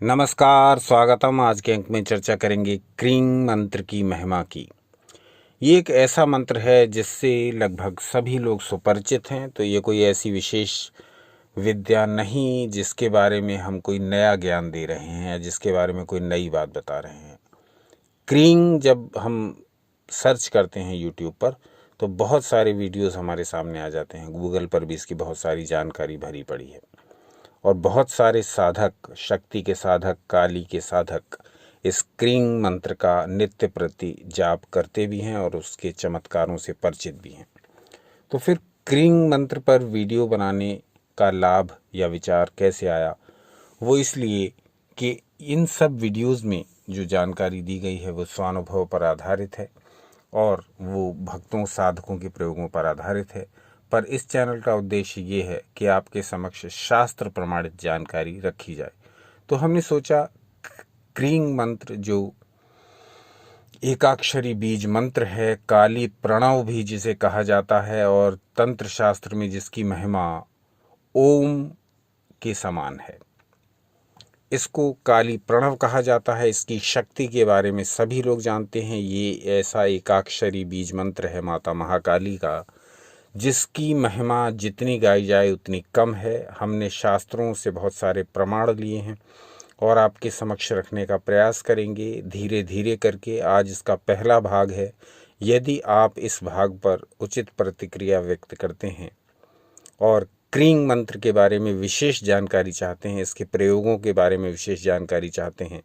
नमस्कार, स्वागतम। आज के अंक में चर्चा करेंगे क्रीं मंत्र की महिमा की। ये एक ऐसा मंत्र है जिससे लगभग सभी लोग सुपरिचित हैं। तो ये कोई ऐसी विशेष विद्या नहीं जिसके बारे में हम कोई नया ज्ञान दे रहे हैं या जिसके बारे में कोई नई बात बता रहे हैं। क्रीं जब हम सर्च करते हैं यूट्यूब पर तो बहुत सारे वीडियोस हमारे सामने आ जाते हैं। गूगल पर भी इसकी बहुत सारी जानकारी भरी पड़ी है और बहुत सारे साधक, शक्ति के साधक, काली के साधक इस क्रीं मंत्र का नित्य प्रति जाप करते भी हैं और उसके चमत्कारों से परिचित भी हैं। तो फिर क्रीं मंत्र पर वीडियो बनाने का लाभ या विचार कैसे आया? वो इसलिए कि इन सब वीडियोस में जो जानकारी दी गई है वो स्वानुभव पर आधारित है और वो भक्तों, साधकों के प्रयोगों पर आधारित है। पर इस चैनल का उद्देश्य ये है कि आपके समक्ष शास्त्र प्रमाणित जानकारी रखी जाए। तो हमने सोचा क्रीं मंत्र जो एकाक्षरी बीज मंत्र है, काली प्रणव भी जिसे कहा जाता है और तंत्र शास्त्र में जिसकी महिमा ओम के समान है, इसको काली प्रणव कहा जाता है। इसकी शक्ति के बारे में सभी लोग जानते हैं। ये ऐसा एकाक्षरी बीज मंत्र है माता महाकाली का जिसकी महिमा जितनी गाई जाए उतनी कम है। हमने शास्त्रों से बहुत सारे प्रमाण लिए हैं और आपके समक्ष रखने का प्रयास करेंगे धीरे धीरे करके। आज इसका पहला भाग है। यदि आप इस भाग पर उचित प्रतिक्रिया व्यक्त करते हैं और क्रीं मंत्र के बारे में विशेष जानकारी चाहते हैं, इसके प्रयोगों के बारे में विशेष जानकारी चाहते हैं,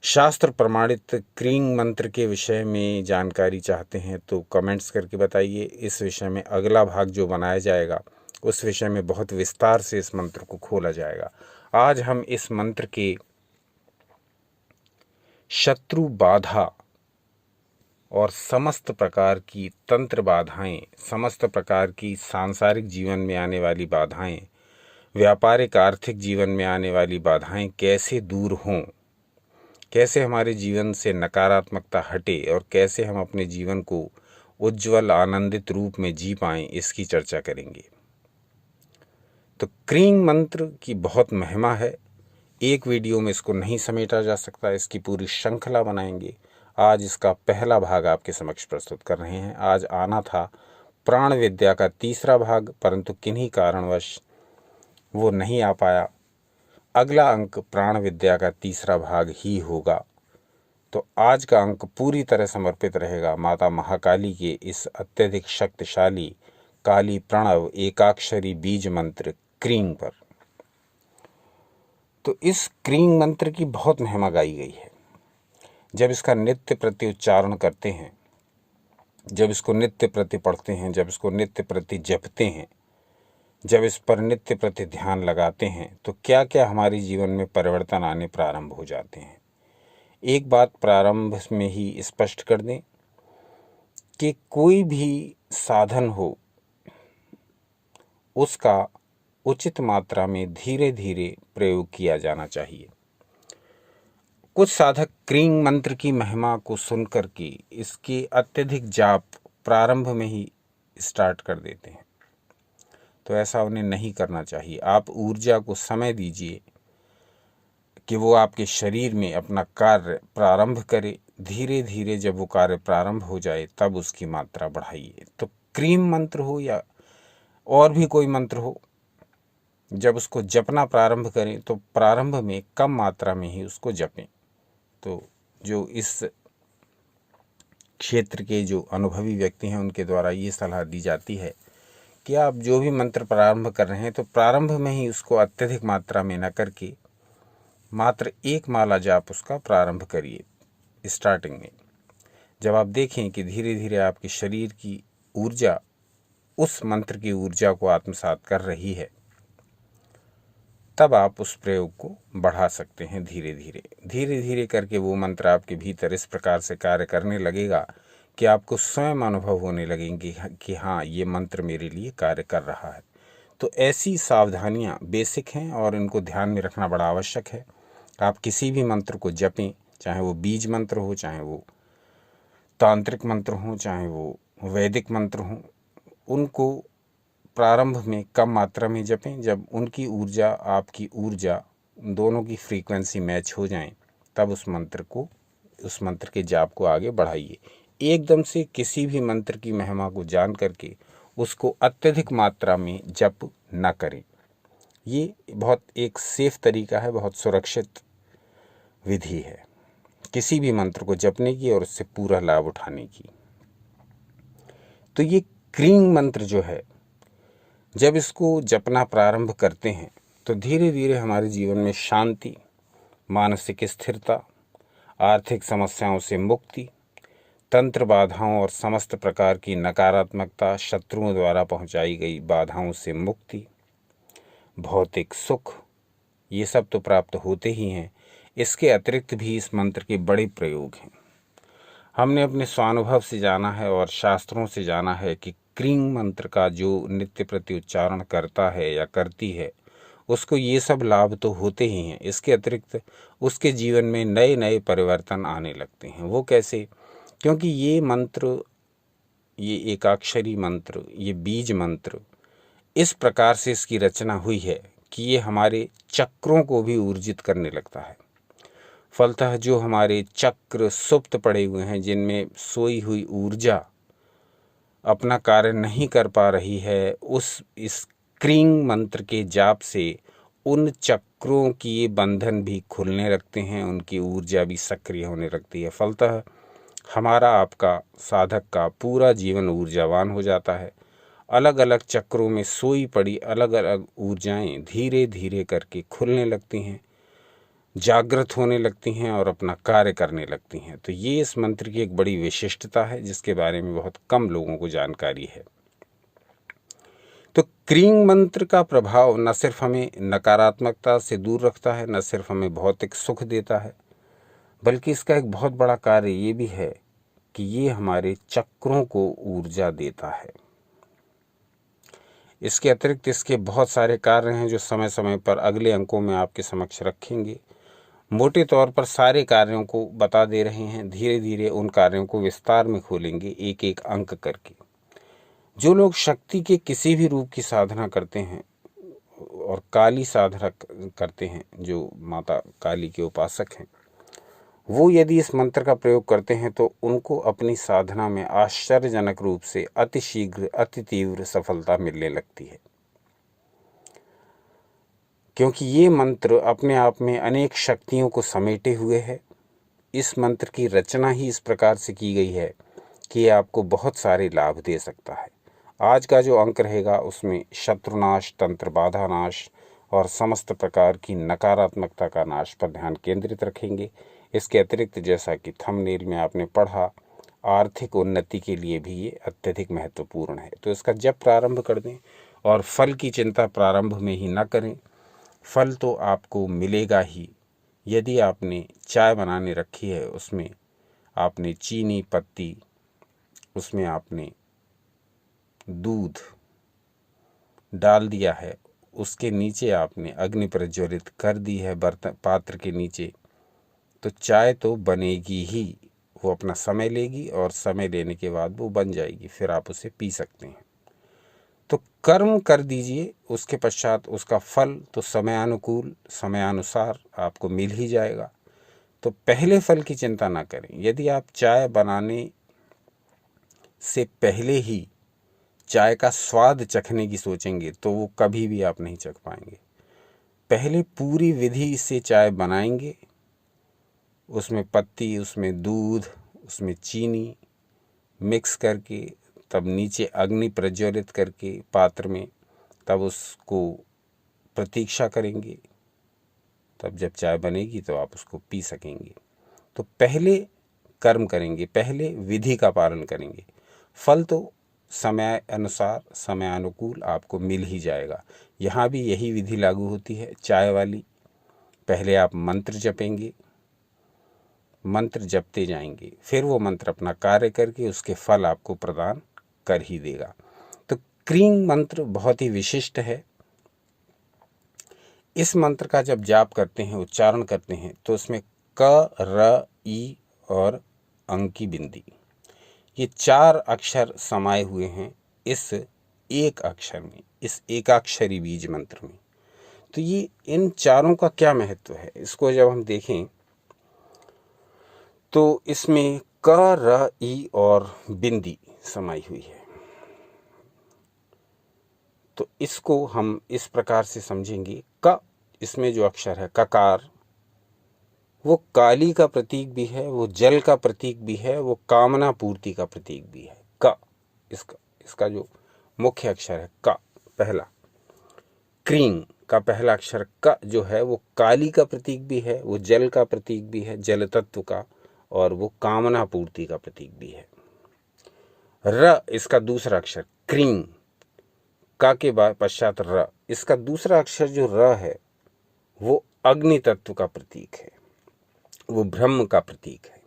शास्त्र प्रमाणित क्रीं मंत्र के विषय में जानकारी चाहते हैं तो कमेंट्स करके बताइए। इस विषय में अगला भाग जो बनाया जाएगा उस विषय में बहुत विस्तार से इस मंत्र को खोला जाएगा। आज हम इस मंत्र के शत्रु बाधा और समस्त प्रकार की तंत्र बाधाएं, समस्त प्रकार की सांसारिक जीवन में आने वाली बाधाएं, व्यापारिक आर्थिक जीवन में आने वाली बाधाएं कैसे दूर हों, कैसे हमारे जीवन से नकारात्मकता हटे और कैसे हम अपने जीवन को उज्जवल आनंदित रूप में जी पाएं, इसकी चर्चा करेंगे। तो क्रीं मंत्र की बहुत महिमा है। एक वीडियो में इसको नहीं समेटा जा सकता, इसकी पूरी श्रृंखला बनाएंगे। आज इसका पहला भाग आपके समक्ष प्रस्तुत कर रहे हैं। आज आना था प्राण विद्या का तीसरा भाग, परंतु किन्हीं कारणवश वो नहीं आ पाया। अगला अंक प्राण विद्या का तीसरा भाग ही होगा। तो आज का अंक पूरी तरह समर्पित रहेगा माता महाकाली के इस अत्यधिक शक्तिशाली काली प्रणव एकाक्षरी बीज मंत्र क्रीं पर। तो इस क्रीं मंत्र की बहुत महिमा गाई गई है। जब इसका नित्य प्रति उच्चारण करते हैं, जब इसको नित्य प्रति पढ़ते हैं, जब इसको नित्य प्रति जपते हैं, जब इस पर नित्य प्रति ध्यान लगाते हैं तो क्या क्या हमारे जीवन में परिवर्तन आने प्रारंभ हो जाते हैं। एक बात प्रारंभ में ही स्पष्ट कर दें कि कोई भी साधन हो उसका उचित मात्रा में धीरे धीरे प्रयोग किया जाना चाहिए। कुछ साधक क्रीं मंत्र की महिमा को सुनकर के इसके अत्यधिक जाप प्रारंभ में ही स्टार्ट कर देते हैं, तो ऐसा उन्हें नहीं करना चाहिए। आप ऊर्जा को समय दीजिए कि वो आपके शरीर में अपना कार्य प्रारंभ करे। धीरे धीरे जब वो कार्य प्रारंभ हो जाए तब उसकी मात्रा बढ़ाइए। तो क्रीं मंत्र हो या और भी कोई मंत्र हो, जब उसको जपना प्रारंभ करें तो प्रारंभ में कम मात्रा में ही उसको जपें। तो जो इस क्षेत्र के जो अनुभवी व्यक्ति हैं उनके द्वारा ये सलाह दी जाती है कि आप जो भी मंत्र प्रारंभ कर रहे हैं तो प्रारंभ में ही उसको अत्यधिक मात्रा में न करके मात्र एक माला जाप उसका प्रारंभ करिए स्टार्टिंग में। जब आप देखें कि धीरे धीरे आपके शरीर की ऊर्जा उस मंत्र की ऊर्जा को आत्मसात कर रही है, तब आप उस प्रयोग को बढ़ा सकते हैं। धीरे धीरे धीरे धीरे करके वो मंत्र आपके भीतर इस प्रकार से कार्य करने लगेगा कि आपको स्वयं अनुभव होने लगेंगे कि हाँ, ये मंत्र मेरे लिए कार्य कर रहा है। तो ऐसी सावधानियाँ बेसिक हैं और इनको ध्यान में रखना बड़ा आवश्यक है। आप किसी भी मंत्र को जपें, चाहे वो बीज मंत्र हो, चाहे वो तांत्रिक मंत्र हो, चाहे वो वैदिक मंत्र हो, उनको प्रारंभ में कम मात्रा में जपें। जब उनकी ऊर्जा आपकी ऊर्जा दोनों की फ्रीक्वेंसी मैच हो जाएं, तब उस मंत्र के जाप को आगे बढ़ाइए। एकदम से किसी भी मंत्र की महिमा को जान करके उसको अत्यधिक मात्रा में जप न करें। ये बहुत एक सेफ तरीका है, बहुत सुरक्षित विधि है किसी भी मंत्र को जपने की और उससे पूरा लाभ उठाने की। तो ये क्रीं मंत्र जो है, जब इसको जपना प्रारंभ करते हैं तो धीरे धीरे हमारे जीवन में शांति, मानसिक स्थिरता, आर्थिक समस्याओं से मुक्ति, तंत्र बाधाओं और समस्त प्रकार की नकारात्मकता, शत्रुओं द्वारा पहुंचाई गई बाधाओं से मुक्ति, भौतिक सुख, ये सब तो प्राप्त होते ही हैं। इसके अतिरिक्त भी इस मंत्र के बड़े प्रयोग हैं। हमने अपने स्वानुभव से जाना है और शास्त्रों से जाना है कि क्रीं मंत्र का जो नित्य प्रति उच्चारण करता है या करती है, उसको ये सब लाभ तो होते ही हैं। इसके अतिरिक्त उसके जीवन में नए नए परिवर्तन आने लगते हैं। वो कैसे? क्योंकि ये मंत्र, ये एकाक्षरी मंत्र, ये बीज मंत्र इस प्रकार से इसकी रचना हुई है कि ये हमारे चक्रों को भी ऊर्जित करने लगता है। फलतः जो हमारे चक्र सुप्त पड़े हुए हैं, जिनमें सोई हुई ऊर्जा अपना कार्य नहीं कर पा रही है, इस क्रीं मंत्र के जाप से उन चक्रों की बंधन भी खुलने लगते हैं, उनकी ऊर्जा भी सक्रिय होने लगती है। फलतः हमारा, आपका, साधक का पूरा जीवन ऊर्जावान हो जाता है। अलग अलग चक्रों में सोई पड़ी अलग अलग ऊर्जाएं धीरे धीरे करके खुलने लगती हैं, जागृत होने लगती हैं और अपना कार्य करने लगती हैं। तो ये इस मंत्र की एक बड़ी विशिष्टता है, जिसके बारे में बहुत कम लोगों को जानकारी है। तो क्रीं मंत्र का प्रभाव न सिर्फ हमें नकारात्मकता से दूर रखता है, न सिर्फ हमें भौतिक सुख देता है, बल्कि इसका एक बहुत बड़ा कार्य ये भी है कि ये हमारे चक्रों को ऊर्जा देता है। इसके अतिरिक्त इसके बहुत सारे कार्य हैं जो समय समय पर अगले अंकों में आपके समक्ष रखेंगे। मोटे तौर पर सारे कार्यों को बता दे रहे हैं, धीरे धीरे उन कार्यों को विस्तार में खोलेंगे, एक एक अंक करके। जो लोग शक्ति के किसी भी रूप की साधना करते हैं और काली साधना करते हैं, जो माता काली के उपासक हैं, वो यदि इस मंत्र का प्रयोग करते हैं तो उनको अपनी साधना में आश्चर्यजनक रूप से अति शीघ्र, अति तीव्र सफलता मिलने लगती है। क्योंकि ये मंत्र अपने आप में अनेक शक्तियों को समेटे हुए है। इस मंत्र की रचना ही इस प्रकार से की गई है कि ये आपको बहुत सारे लाभ दे सकता है। आज का जो अंक रहेगा उसमें शत्रुनाश, तंत्र बाधा नाश और समस्त प्रकार की नकारात्मकता का नाश पर ध्यान केंद्रित रखेंगे। इसके अतिरिक्त, जैसा कि थंबनेल में आपने पढ़ा, आर्थिक उन्नति के लिए भी ये अत्यधिक महत्वपूर्ण है। तो इसका जप प्रारंभ कर दें और फल की चिंता प्रारंभ में ही न करें। फल तो आपको मिलेगा ही। यदि आपने चाय बनाने रखी है, उसमें आपने चीनी पत्ती, उसमें आपने दूध डाल दिया है, उसके नीचे आपने अग्नि प्रज्वलित कर दी है बर्तन पात्र के नीचे, तो चाय तो बनेगी ही। वो अपना समय लेगी और समय लेने के बाद वो बन जाएगी, फिर आप उसे पी सकते हैं। तो कर्म कर दीजिए, उसके पश्चात उसका फल तो समयानुकूल, समयानुसार आपको मिल ही जाएगा। तो पहले फल की चिंता ना करें। यदि आप चाय बनाने से पहले ही चाय का स्वाद चखने की सोचेंगे तो वो कभी भी आप नहीं चख पाएंगे। पहले पूरी विधि से चाय बनाएंगे, उसमें पत्ती, उसमें दूध, उसमें चीनी मिक्स करके, तब नीचे अग्नि प्रज्वलित करके पात्र में, तब उसको प्रतीक्षा करेंगे, तब जब चाय बनेगी तो आप उसको पी सकेंगे। तो पहले कर्म करेंगे, पहले विधि का पालन करेंगे, फल तो समय अनुसार, समयानुकूल आपको मिल ही जाएगा। यहाँ भी यही विधि लागू होती है चाय वाली। पहले आप मंत्र जपेंगे, मंत्र जपते जाएंगे, फिर वो मंत्र अपना कार्य करके उसके फल आपको प्रदान कर ही देगा। तो क्रीं मंत्र बहुत ही विशिष्ट है। इस मंत्र का जब जाप करते हैं, उच्चारण करते हैं, तो उसमें क, र, ई और अंग की बिंदी, ये 4 अक्षर समाये हुए हैं इस एक अक्षर में, इस एकाक्षरी बीज मंत्र में। तो ये इन चारों का क्या महत्व है, इसको जब हम देखें तो इसमें क, र, ई और बिंदी समाई हुई है। तो इसको हम इस प्रकार से समझेंगे। क, इसमें जो अक्षर है ककार, वो काली का प्रतीक भी है, वो जल का प्रतीक भी है, वो कामना पूर्ति का प्रतीक भी है। क इसका जो मुख्य अक्षर है क पहला, क्रीं का पहला अक्षर क जो है वो काली का प्रतीक भी है, वो जल का प्रतीक भी है, जल तत्व का, और वो कामना पूर्ति का प्रतीक भी है। र इसका दूसरा अक्षर क्रीं, का के बाद पश्चात र, इसका दूसरा अक्षर जो र है वो अग्नि तत्व का प्रतीक है, वो ब्रह्म का प्रतीक है।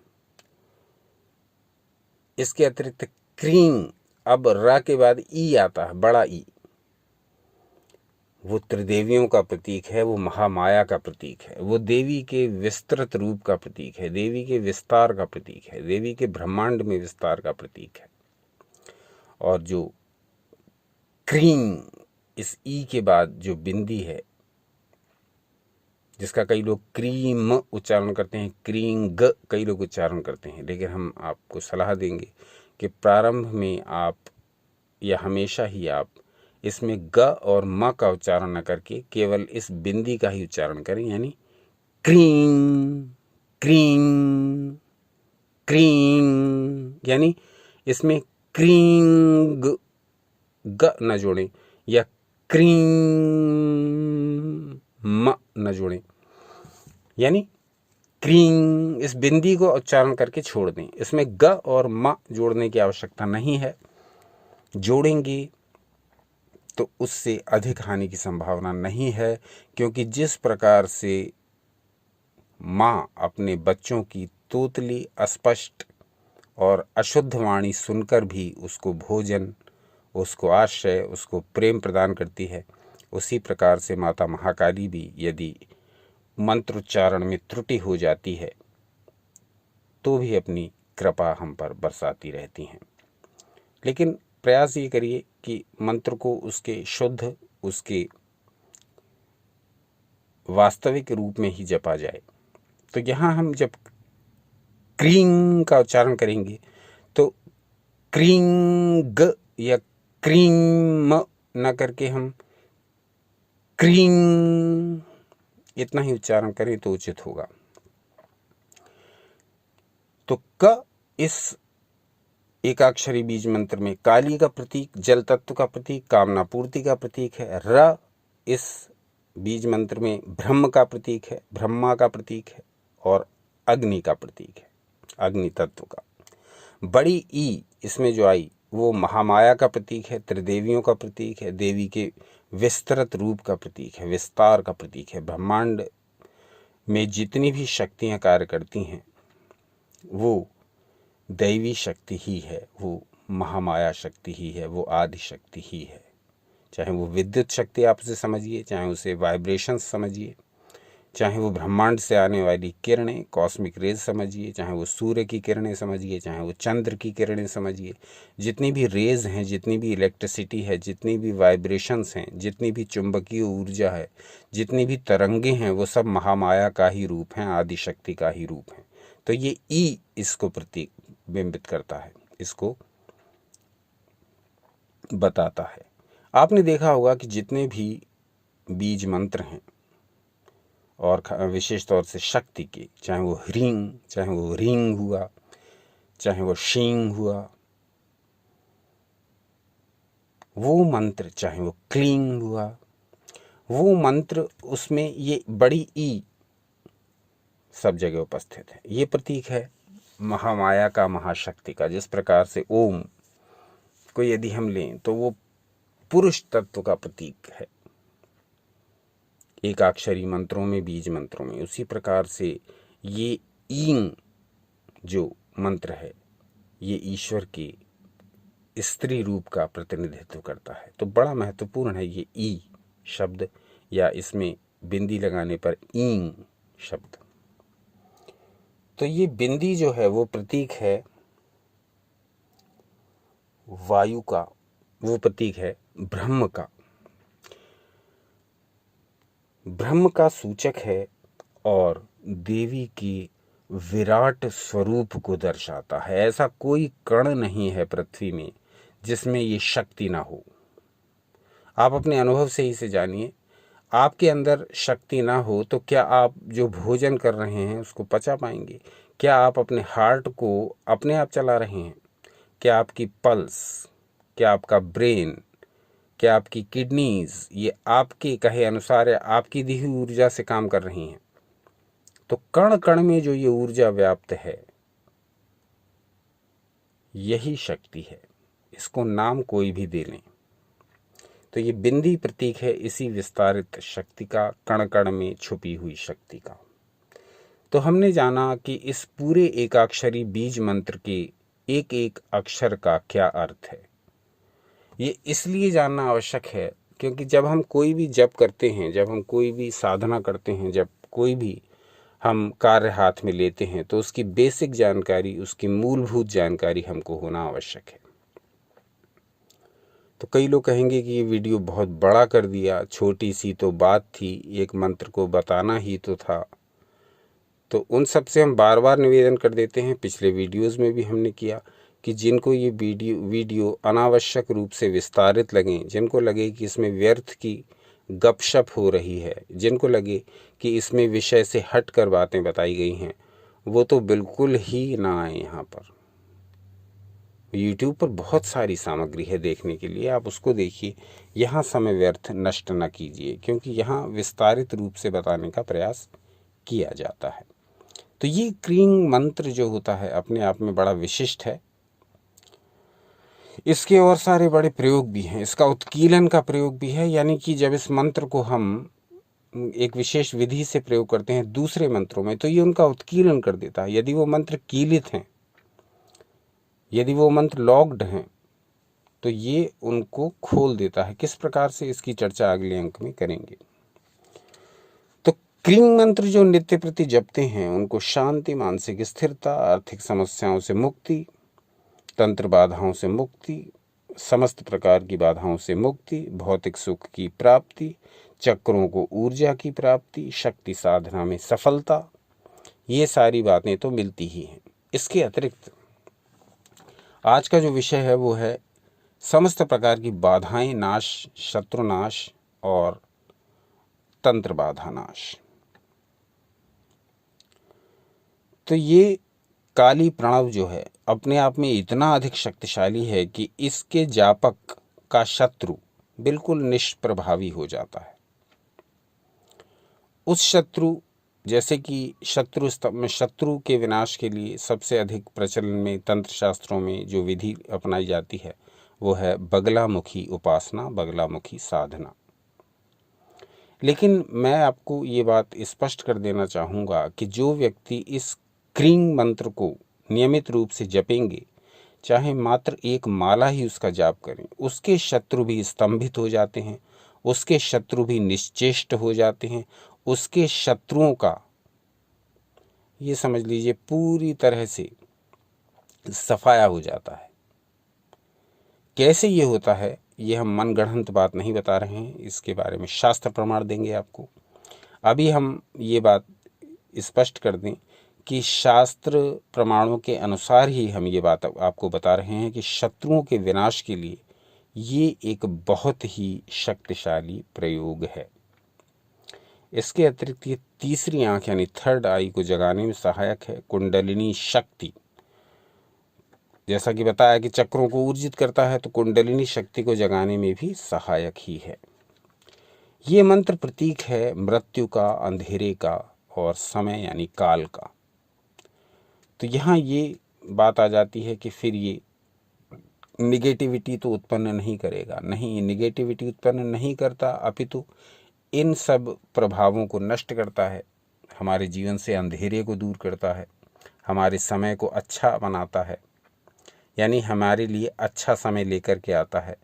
इसके अतिरिक्त क्रीं, अब र के बाद ई आता है, बड़ा ई, वो त्रिदेवियों का प्रतीक है, वो महामाया का प्रतीक है, वो देवी के विस्तृत रूप का प्रतीक है, देवी के विस्तार का प्रतीक है, देवी के ब्रह्मांड में विस्तार का प्रतीक है। और जो क्रीं, इस ई के बाद जो बिंदी है, जिसका कई लोग क्रीम उच्चारण करते हैं, क्रींग कई लोग उच्चारण करते हैं, लेकिन हम आपको सलाह देंगे कि प्रारंभ में आप या हमेशा ही आप इसमें ग और म का उच्चारण न करके केवल इस बिंदी का ही उच्चारण करें, यानी क्रीं क्रीं क्रीं, यानी इसमें क्रींग ग न जोड़ें या क्रीं म न जोड़ें, यानी क्रीं इस बिंदी को उच्चारण करके छोड़ दें। इसमें ग और म जोड़ने की आवश्यकता नहीं है, जोड़ेंगे तो उससे अधिक हानि की संभावना नहीं है, क्योंकि जिस प्रकार से माँ अपने बच्चों की तोतली अस्पष्ट और अशुद्ध वाणी सुनकर भी उसको भोजन, उसको आश्रय, उसको प्रेम प्रदान करती है, उसी प्रकार से माता महाकाली भी यदि मंत्रोच्चारण में त्रुटि हो जाती है तो भी अपनी कृपा हम पर बरसाती रहती हैं। लेकिन प्रयास ये करिए कि मंत्र को उसके शुद्ध, उसके वास्तविक रूप में ही जपा जाए। तो यहाँ हम जब क्रीं का उच्चारण करेंगे तो क्रींग या क्रीम न करके हम क्रीं इतना ही उच्चारण करें तो उचित होगा। तो क इस एकाक्षरी बीज मंत्र में काली का प्रतीक, जल तत्व का प्रतीक, कामना पूर्ति का प्रतीक है। र इस बीज मंत्र में ब्रह्म का प्रतीक है, ब्रह्मा का प्रतीक है, और अग्नि का प्रतीक है, अग्नि तत्व का। बड़ी ई इसमें जो आई वो महामाया का प्रतीक है, त्रिदेवियों का प्रतीक है, देवी के विस्तृत रूप का प्रतीक है, विस्तार का प्रतीक है। ब्रह्मांड में जितनी भी शक्तियां कार्य करती हैं वो दैवी शक्ति ही है, वो महामाया शक्ति ही है, वो आदि शक्ति ही है। चाहे वो विद्युत शक्ति आप उसे समझिए, चाहे उसे वाइब्रेशंस समझिए, चाहे वो ब्रह्मांड से आने वाली किरणें, कॉस्मिक रेज समझिए, चाहे वो सूर्य की किरणें समझिए, चाहे वो चंद्र की किरणें समझिए, जितनी भी रेज हैं, जितनी भी इलेक्ट्रिसिटी है, जितनी भी वाइब्रेशंस हैं, जितनी भी चुंबकीय ऊर्जा है, जितनी भी तरंगे हैं, वो सब महामाया का ही रूप हैं, आदि शक्ति का ही रूप हैं। तो ये ई इसको प्रतिबिंबित करता है, इसको बताता है। आपने देखा होगा कि जितने भी बीज मंत्र हैं, और विशेष तौर से शक्ति के, चाहे वो ह्रीं, चाहे वो रींग हुआ, चाहे वो शींग हुआ, वो मंत्र, चाहे वो क्लीं हुआ, वो मंत्र, उसमें ये बड़ी ई सब जगह उपस्थित है। ये प्रतीक है महामाया का, महाशक्ति का। जिस प्रकार से ओम को यदि हम लें तो वो पुरुष तत्व का प्रतीक है एकाक्षरी मंत्रों में, बीज मंत्रों में, उसी प्रकार से ये ईं जो मंत्र है ये ईश्वर के स्त्री रूप का प्रतिनिधित्व करता है। तो बड़ा महत्वपूर्ण है ये ई शब्द, या इसमें बिंदी लगाने पर ईं शब्द। तो ये बिंदी जो है वो प्रतीक है वायु का, वो प्रतीक है ब्रह्म का। ब्रह्म का सूचक है और देवी की विराट स्वरूप को दर्शाता है। ऐसा कोई कण नहीं है पृथ्वी में जिसमें ये शक्ति ना हो। आप अपने अनुभव से ही से जानिए, आपके अंदर शक्ति ना हो तो क्या आप जो भोजन कर रहे हैं उसको पचा पाएंगे? क्या आप अपने हार्ट को अपने आप चला रहे हैं? क्या आपकी पल्स, क्या आपका ब्रेन, क्या आपकी किडनीज ये आपके कहे अनुसार आपकी दी हुई ऊर्जा से काम कर रही हैं? तो कण कण में जो ये ऊर्जा व्याप्त है यही शक्ति है। इसको नाम कोई भी दे लें। तो ये बिंदी प्रतीक है इसी विस्तारित शक्ति का, कण कण में छुपी हुई शक्ति का। तो हमने जाना कि इस पूरे एकाक्षरी बीज मंत्र के एक एक अक्षर का क्या अर्थ है। ये इसलिए जानना आवश्यक है क्योंकि जब हम कोई भी जप करते हैं, जब हम कोई भी साधना करते हैं, जब कोई भी हम कार्य हाथ में लेते हैं तो उसकी बेसिक जानकारी, उसकी मूलभूत जानकारी हमको होना आवश्यक है। तो कई लोग कहेंगे कि ये वीडियो बहुत बड़ा कर दिया, छोटी सी तो बात थी, एक मंत्र को बताना ही तो था। तो उन सब से हम बार बार निवेदन कर देते हैं, पिछले वीडियोस में भी हमने किया कि जिनको ये वीडियो अनावश्यक रूप से विस्तारित लगें, जिनको लगे कि इसमें व्यर्थ की गपशप हो रही है, जिनको लगे कि इसमें विषय से हट कर बातें बताई गई हैं, वो तो बिल्कुल ही ना आए यहाँ पर। YouTube पर बहुत सारी सामग्री है देखने के लिए, आप उसको देखिए। यहाँ समय व्यर्थ नष्ट न कीजिए क्योंकि यहाँ विस्तारित रूप से बताने का प्रयास किया जाता है। तो ये क्रींग मंत्र जो होता है अपने आप में बड़ा विशिष्ट है। इसके और सारे बड़े प्रयोग भी हैं। इसका उत्कीलन का प्रयोग भी है, यानी कि जब इस मंत्र को हम एक विशेष विधि से प्रयोग करते हैं दूसरे मंत्रों में तो ये उनका उत्कीलन कर देता है। यदि वो मंत्र कीलित हैं, यदि वो मंत्र लॉक्ड हैं तो ये उनको खोल देता है। किस प्रकार से, इसकी चर्चा अगले अंक में करेंगे। तो क्रींग मंत्र जो नित्य प्रति जपते हैं उनको शांति, मानसिक स्थिरता, आर्थिक समस्याओं से मुक्ति, तंत्र बाधाओं से मुक्ति, समस्त प्रकार की बाधाओं से मुक्ति, भौतिक सुख की प्राप्ति, चक्रों को ऊर्जा की प्राप्ति, शक्ति साधना में सफलता, ये सारी बातें तो मिलती ही हैं। इसके अतिरिक्त आज का जो विषय है वो है समस्त प्रकार की बाधाएं नाश, शत्रु नाश और तंत्र बाधा नाश। तो ये काली प्रणव जो है अपने आप में इतना अधिक शक्तिशाली है कि इसके जापक का शत्रु बिल्कुल निष्प्रभावी हो जाता है। उस शत्रु, जैसे कि शत्रु के विनाश के लिए सबसे अधिक प्रचलन में तंत्र शास्त्रों में जो विधि अपनाई जाती है वो है बगलामुखी उपासना, बगलामुखी साधना। लेकिन मैं आपको ये बात स्पष्ट कर देना चाहूँगा कि जो व्यक्ति इस क्रींग मंत्र को नियमित रूप से जपेंगे, चाहे मात्र एक माला ही उसका जाप करें, उसके शत्रु भी स्तंभित हो जाते हैं, उसके शत्रु भी निश्चेष्ट हो जाते हैं, उसके शत्रुओं का ये समझ लीजिए पूरी तरह से सफाया हो जाता है। कैसे ये होता है ये हम मनगढ़ंत बात नहीं बता रहे हैं, इसके बारे में शास्त्र प्रमाण देंगे आपको। अभी हम ये बात स्पष्ट कर दें कि शास्त्र प्रमाणों के अनुसार ही हम ये बात आपको बता रहे हैं कि शत्रुओं के विनाश के लिए ये एक बहुत ही शक्तिशाली प्रयोग है। इसके अतिरिक्त ये तीसरी आंख यानी थर्ड आई को जगाने में सहायक है। कुंडलिनी शक्ति, जैसा कि बताया कि चक्रों को ऊर्जित करता है, तो कुंडलिनी शक्ति को जगाने में भी सहायक ही है। ये मंत्र प्रतीक है मृत्यु का, अंधेरे का और समय यानी काल का। तो यहाँ ये बात आ जाती है कि फिर ये निगेटिविटी तो उत्पन्न नहीं करेगा, नहीं, ये निगेटिविटी उत्पन्न नहीं करता, अपितु इन सब प्रभावों को नष्ट करता है, हमारे जीवन से अंधेरे को दूर करता है, हमारे समय को अच्छा बनाता है, यानी हमारे लिए अच्छा समय लेकर के आता है,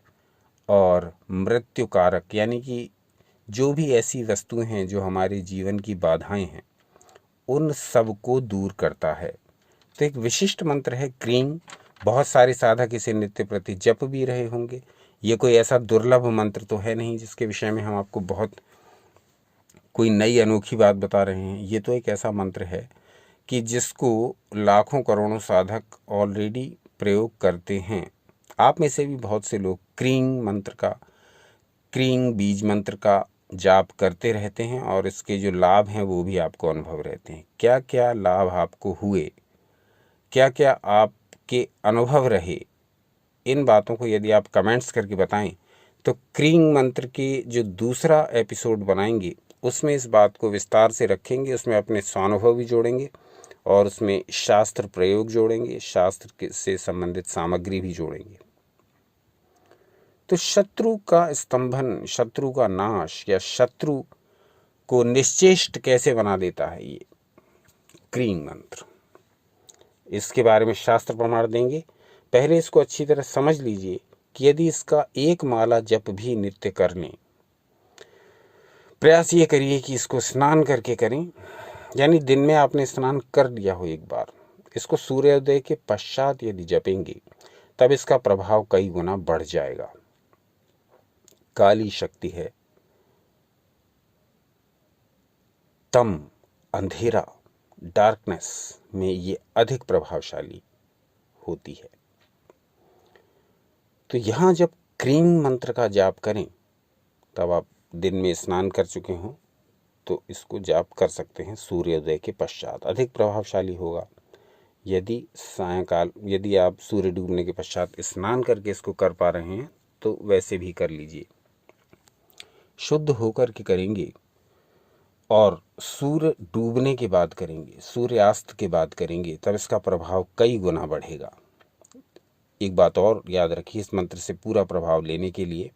और मृत्यु कारक यानी कि जो भी ऐसी वस्तुएं हैं जो हमारे जीवन की बाधाएं हैं उन सब को दूर करता है। तो एक विशिष्ट मंत्र है क्रींग। बहुत सारे साधक इसे नित्य प्रति जप भी रहे होंगे। ये कोई ऐसा दुर्लभ मंत्र तो है नहीं जिसके विषय में हम आपको बहुत कोई नई अनोखी बात बता रहे हैं। ये तो एक ऐसा मंत्र है कि जिसको लाखों करोड़ों साधक ऑलरेडी प्रयोग करते हैं। आप में से भी बहुत से लोग क्रींग बीज मंत्र का जाप करते रहते हैं और इसके जो लाभ हैं वो भी आपको अनुभव रहते हैं। क्या क्या लाभ आपको हुए, क्या क्या आपके अनुभव रहे, इन बातों को यदि आप कमेंट्स करके बताएं तो क्रींग मंत्र के जो दूसरा एपिसोड बनाएंगे उसमें इस बात को विस्तार से रखेंगे, उसमें अपने स्वानुभव भी जोड़ेंगे और उसमें शास्त्र प्रयोग जोड़ेंगे, शास्त्र से संबंधित सामग्री भी जोड़ेंगे। तो शत्रु का स्तंभन, शत्रु का नाश या शत्रु को निश्चेष्ट कैसे बना देता है ये क्रींग मंत्र, इसके बारे में शास्त्र प्रमाण देंगे। पहले इसको अच्छी तरह समझ लीजिए कि यदि इसका एक माला जप भी नित्य कर लें, प्रयास ये करिए कि इसको स्नान करके करें, यानी दिन में आपने स्नान कर लिया हो एक बार, इसको सूर्योदय के पश्चात यदि जपेंगे तब इसका प्रभाव कई गुना बढ़ जाएगा। काली शक्ति है, तम, अंधेरा, डार्कनेस में ये अधिक प्रभावशाली होती है। तो यहाँ जब क्रींग मंत्र का जाप करें तब आप दिन में स्नान कर चुके हों तो इसको जाप कर सकते हैं सूर्योदय के पश्चात, अधिक प्रभावशाली होगा। यदि सायंकाल, यदि आप सूर्य डूबने के पश्चात स्नान करके इसको कर पा रहे हैं तो वैसे भी कर लीजिए। शुद्ध होकर के करेंगे और सूर्य डूबने के बाद करेंगे, सूर्यास्त के बाद करेंगे, तब इसका प्रभाव कई गुना बढ़ेगा। एक बात और याद रखिए, इस मंत्र से पूरा प्रभाव लेने के लिए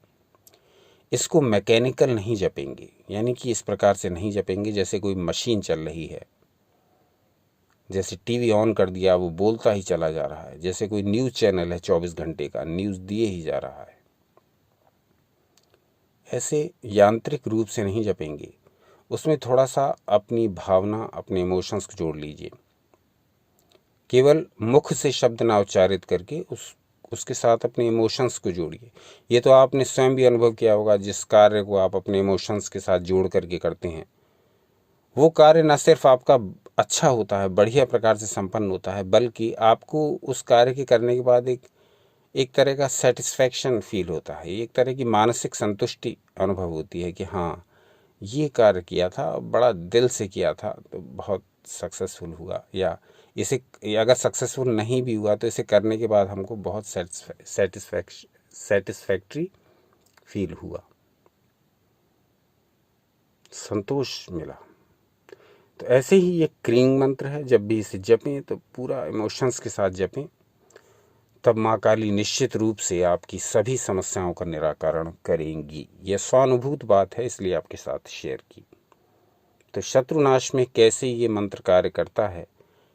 इसको मैकेनिकल नहीं जपेंगे, यानी कि इस प्रकार से नहीं जपेंगे जैसे कोई मशीन चल रही है, जैसे टीवी ऑन कर दिया वो बोलता ही चला जा रहा है, जैसे कोई न्यूज़ चैनल है 24 घंटे का न्यूज़ दिए ही जा रहा है। ऐसे यांत्रिक रूप से नहीं जपेंगे, उसमें थोड़ा सा अपनी भावना, अपने इमोशंस को जोड़ लीजिए। केवल मुख से शब्द ना उच्चारित करके उसके साथ अपने इमोशंस को जोड़िए। ये तो आपने स्वयं भी अनुभव किया होगा, जिस कार्य को आप अपने इमोशंस के साथ जोड़ करके करते हैं वो कार्य न सिर्फ आपका अच्छा होता है, बढ़िया प्रकार से संपन्न होता है, बल्कि आपको उस कार्य के करने के बाद एक तरह का सेटिस्फैक्शन फील होता है, एक तरह की मानसिक संतुष्टि अनुभव होती है कि हाँ ये कार्य किया था, बड़ा दिल से किया था तो बहुत सक्सेसफुल हुआ, या इसे अगर सक्सेसफुल नहीं भी हुआ तो इसे करने के बाद हमको बहुत सेटिस्फैक्ट्री फील हुआ, संतोष मिला। तो ऐसे ही ये क्रींग मंत्र है, जब भी इसे जपें तो पूरा इमोशंस के साथ जपें, तब माँ काली निश्चित रूप से आपकी सभी समस्याओं का निराकरण करेंगी। यह स्वानुभूत बात है, इसलिए आपके साथ शेयर की। तो शत्रुनाश में कैसे ये मंत्र कार्य करता है,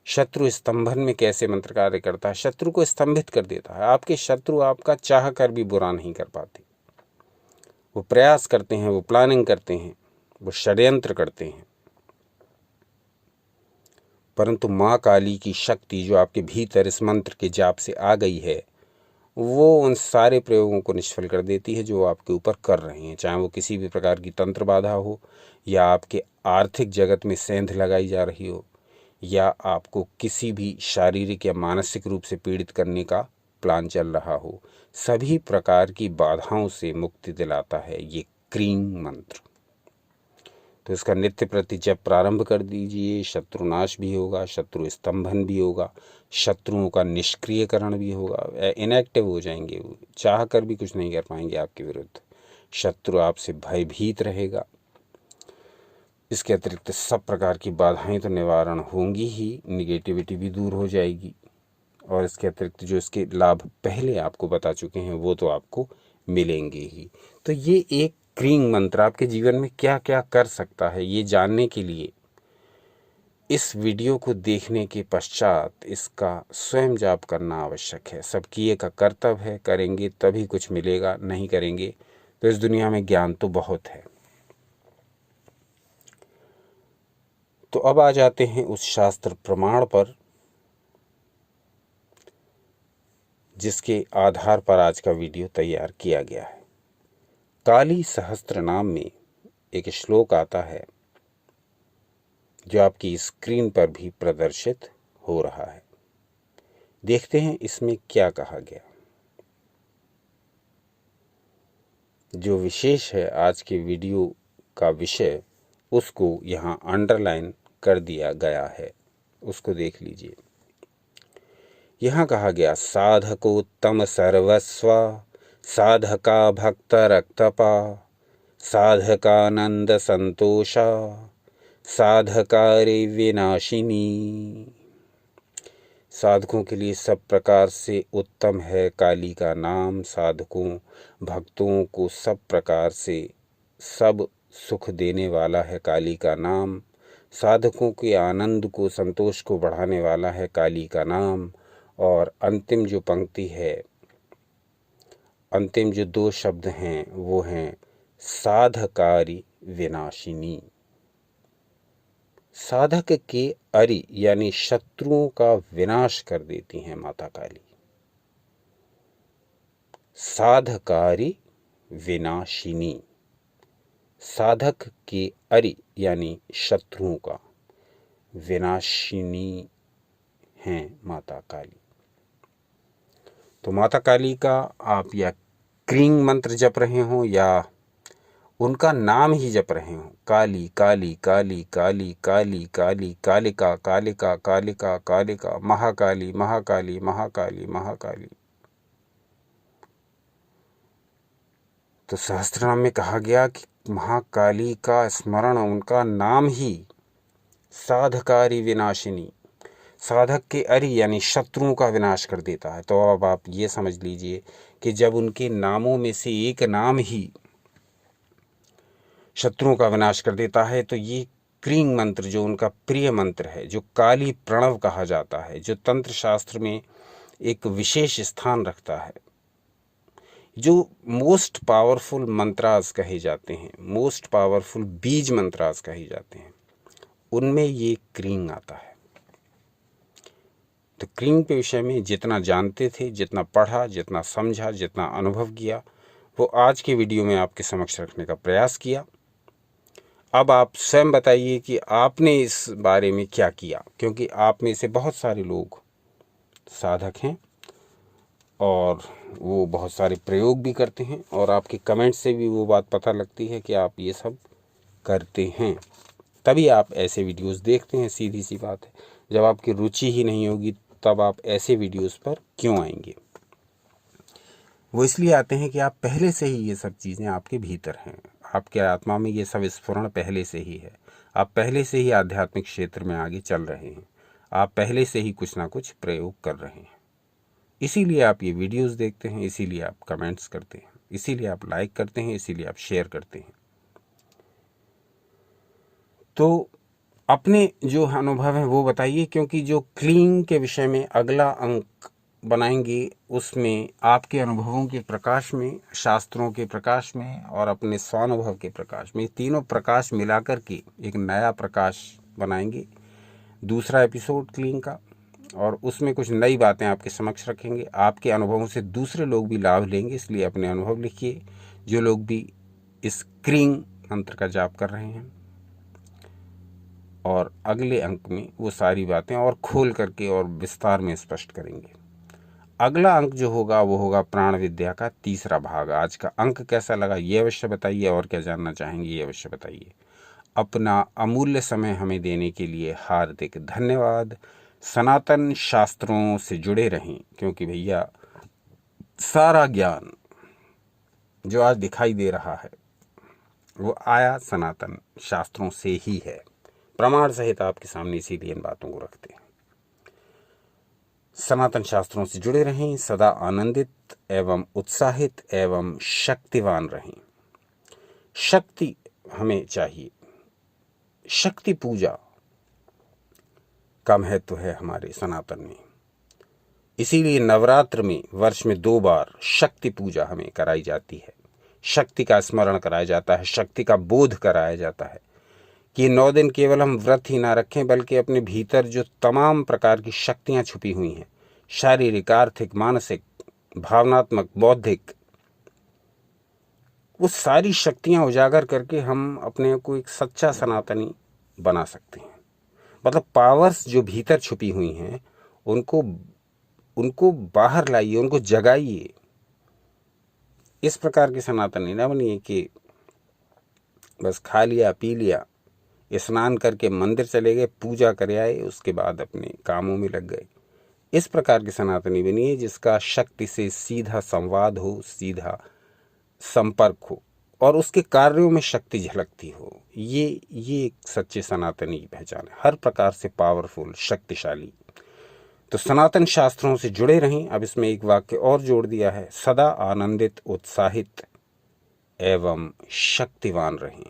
शत्रु स्तंभन में कैसे मंत्र कार्य करता है, शत्रु को स्तंभित कर देता है। आपके शत्रु आपका चाह कर भी बुरा नहीं कर पाते, वो प्रयास करते हैं, वो प्लानिंग करते हैं, वो षड्यंत्र करते हैं, परंतु माँ काली की शक्ति जो आपके भीतर इस मंत्र के जाप से आ गई है वो उन सारे प्रयोगों को निष्फल कर देती है जो आपके ऊपर कर रहे हैं, चाहे वो किसी भी प्रकार की तंत्र बाधा हो, या आपके आर्थिक जगत में सेंध लगाई जा रही हो, या आपको किसी भी शारीरिक या मानसिक रूप से पीड़ित करने का प्लान चल रहा हो। सभी प्रकार की बाधाओं से मुक्ति दिलाता है ये क्रींग मंत्र। तो इसका नित्य प्रति जप प्रारंभ कर दीजिए। शत्रुनाश भी होगा, शत्रु स्तंभन भी होगा, शत्रुओं का निष्क्रियकरण भी होगा, इनएक्टिव हो जाएंगे, चाह कर भी कुछ नहीं कर पाएंगे आपके विरुद्ध, शत्रु आपसे भयभीत रहेगा। इसके अतिरिक्त सब प्रकार की बाधाएं तो निवारण होंगी ही, निगेटिविटी भी दूर हो जाएगी, और इसके अतिरिक्त जो इसके लाभ पहले आपको बता चुके हैं वो तो आपको मिलेंगे ही। तो ये एक क्रींग मंत्र आपके जीवन में क्या क्या कर सकता है, ये जानने के लिए इस वीडियो को देखने के पश्चात इसका स्वयं जाप करना आवश्यक है। सबकी एक कर्तव्य है, करेंगे तभी कुछ मिलेगा, नहीं करेंगे तो इस दुनिया में ज्ञान तो बहुत है। तो अब आ जाते हैं उस शास्त्र प्रमाण पर जिसके आधार पर आज का वीडियो तैयार किया गया है। काली सहस्त्र नाम में एक श्लोक आता है, जो आपकी स्क्रीन पर भी प्रदर्शित हो रहा है। देखते हैं इसमें क्या कहा गया। जो विशेष है आज के वीडियो का विषय, उसको यहाँ अंडरलाइन कर दिया गया है, उसको देख लीजिए। यहाँ कहा गया, साधकोत्तम सर्वस्व, साधका भक्त रक्तपा, साधकानंद संतोषा, साधकारे विनाशिनी। साधकों के लिए सब प्रकार से उत्तम है काली का नाम। साधकों भक्तों को सब प्रकार से सब सुख देने वाला है काली का नाम। साधकों के आनंद को, संतोष को बढ़ाने वाला है काली का नाम। और अंतिम जो पंक्ति है, अंतिम जो दो शब्द हैं वो हैं साधकारी विनाशिनी। साधक के अरि यानी शत्रुओं का विनाश कर देती हैं माता काली। साधकारी विनाशिनी, साधक के अरि यानी शत्रुओं का विनाशिनी हैं माता काली। तो माता काली का आप या क्रीं मंत्र जप रहे हो या उनका नाम ही जप रहे हो, काली काली काली काली काली काली, कालिका कालिका कालिका कालिका, महाकाली महाकाली महाकाली महाकाली। तो सहस्त्रनाम में कहा गया कि महाकाली का स्मरण, उनका नाम ही साधकारी विनाशिनी, साधक के अरि यानी शत्रुओं का विनाश कर देता है। तो अब आप ये समझ लीजिए कि जब उनके नामों में से एक नाम ही शत्रुओं का विनाश कर देता है, तो ये क्रीं मंत्र जो उनका प्रिय मंत्र है, जो काली प्रणव कहा जाता है, जो तंत्र शास्त्र में एक विशेष स्थान रखता है, जो मोस्ट पावरफुल मंत्रास कहे जाते हैं, मोस्ट पावरफुल बीज मंत्रास कहे जाते हैं, उनमें ये क्रीं आता है। तो क्रीं के विषय में जितना जानते थे, जितना पढ़ा, जितना समझा, जितना अनुभव किया, वो आज के वीडियो में आपके समक्ष रखने का प्रयास किया। अब आप स्वयं बताइए कि आपने इस बारे में क्या किया, क्योंकि आप में से बहुत सारे लोग साधक हैं और वो बहुत सारे प्रयोग भी करते हैं, और आपके कमेंट से भी वो बात पता लगती है कि आप ये सब करते हैं, तभी आप ऐसे वीडियोस देखते हैं। सीधी सी बात है, जब आपकी रुचि ही नहीं होगी तब आप ऐसे वीडियोस पर क्यों आएंगे। वो इसलिए आते हैं कि आप पहले से ही ये सब चीज़ें आपके भीतर हैं, आपके आत्मा में ये सब स्फुरण पहले से ही है, आप पहले से ही आध्यात्मिक क्षेत्र में आगे चल रहे हैं, आप पहले से ही कुछ ना कुछ प्रयोग कर रहे हैं। इसीलिए आप ये वीडियोस देखते हैं, इसीलिए आप कमेंट्स करते हैं, इसीलिए आप लाइक करते हैं, इसीलिए आप शेयर करते हैं। तो अपने जो अनुभव है वो बताइए, क्योंकि जो क्लीं के विषय में अगला अंक बनाएंगे उसमें आपके अनुभवों के प्रकाश में, शास्त्रों के प्रकाश में और अपने स्वानुभव के प्रकाश में, तीनों प्रकाश मिलाकर के एक नया प्रकाश बनाएंगे, दूसरा एपिसोड क्लीं का, और उसमें कुछ नई बातें आपके समक्ष रखेंगे। आपके अनुभवों से दूसरे लोग भी लाभ लेंगे, इसलिए अपने अनुभव लिखिए, जो लोग भी इस क्रीं मंत्र का जाप कर रहे हैं, और अगले अंक में वो सारी बातें और खोल करके और विस्तार में स्पष्ट करेंगे। अगला अंक जो होगा वो होगा प्राण विद्या का तीसरा भाग। आज का अंक कैसा लगा ये अवश्य बताइए, और क्या जानना चाहेंगे ये अवश्य बताइए। अपना अमूल्य समय हमें देने के लिए हार्दिक धन्यवाद। सनातन शास्त्रों से जुड़े रहें, क्योंकि भैया सारा ज्ञान जो आज दिखाई दे रहा है वो आया सनातन शास्त्रों से ही है, प्रमाण सहित आपके सामने, इसीलिए इन बातों को रखते हैं। सनातन शास्त्रों से जुड़े रहें, सदा आनंदित एवं उत्साहित एवं शक्तिवान रहें। शक्ति हमें चाहिए, शक्ति पूजा का महत्व है हमारे सनातन में। इसीलिए नवरात्र में वर्ष में 2 बार शक्ति पूजा हमें कराई जाती है, शक्ति का स्मरण कराया जाता है, शक्ति का बोध कराया जाता है कि 9 दिन केवल हम व्रत ही ना रखें, बल्कि अपने भीतर जो तमाम प्रकार की शक्तियां छुपी हुई हैं, शारीरिक, आर्थिक, मानसिक, भावनात्मक, बौद्धिक, वो सारी शक्तियां उजागर करके हम अपने को एक सच्चा सनातनी बना सकते हैं। मतलब पावर्स जो भीतर छुपी हुई हैं उनको उनको बाहर लाइए, उनको जगाइए। इस प्रकार की सनातनी ना बनिए कि बस खा लिया पी लिया, स्नान करके मंदिर चले गए, पूजा कर आए, उसके बाद अपने कामों में लग गए। इस प्रकार की सनातनी बनिए जिसका शक्ति से सीधा संवाद हो, सीधा संपर्क हो और उसके कार्यों में शक्ति झलकती हो। ये एक सच्चे सनातनी की पहचान है, हर प्रकार से पावरफुल, शक्तिशाली। तो सनातन शास्त्रों से जुड़े रहें। अब इसमें एक वाक्य और जोड़ दिया है, सदा आनंदित, उत्साहित एवं शक्तिवान रहें।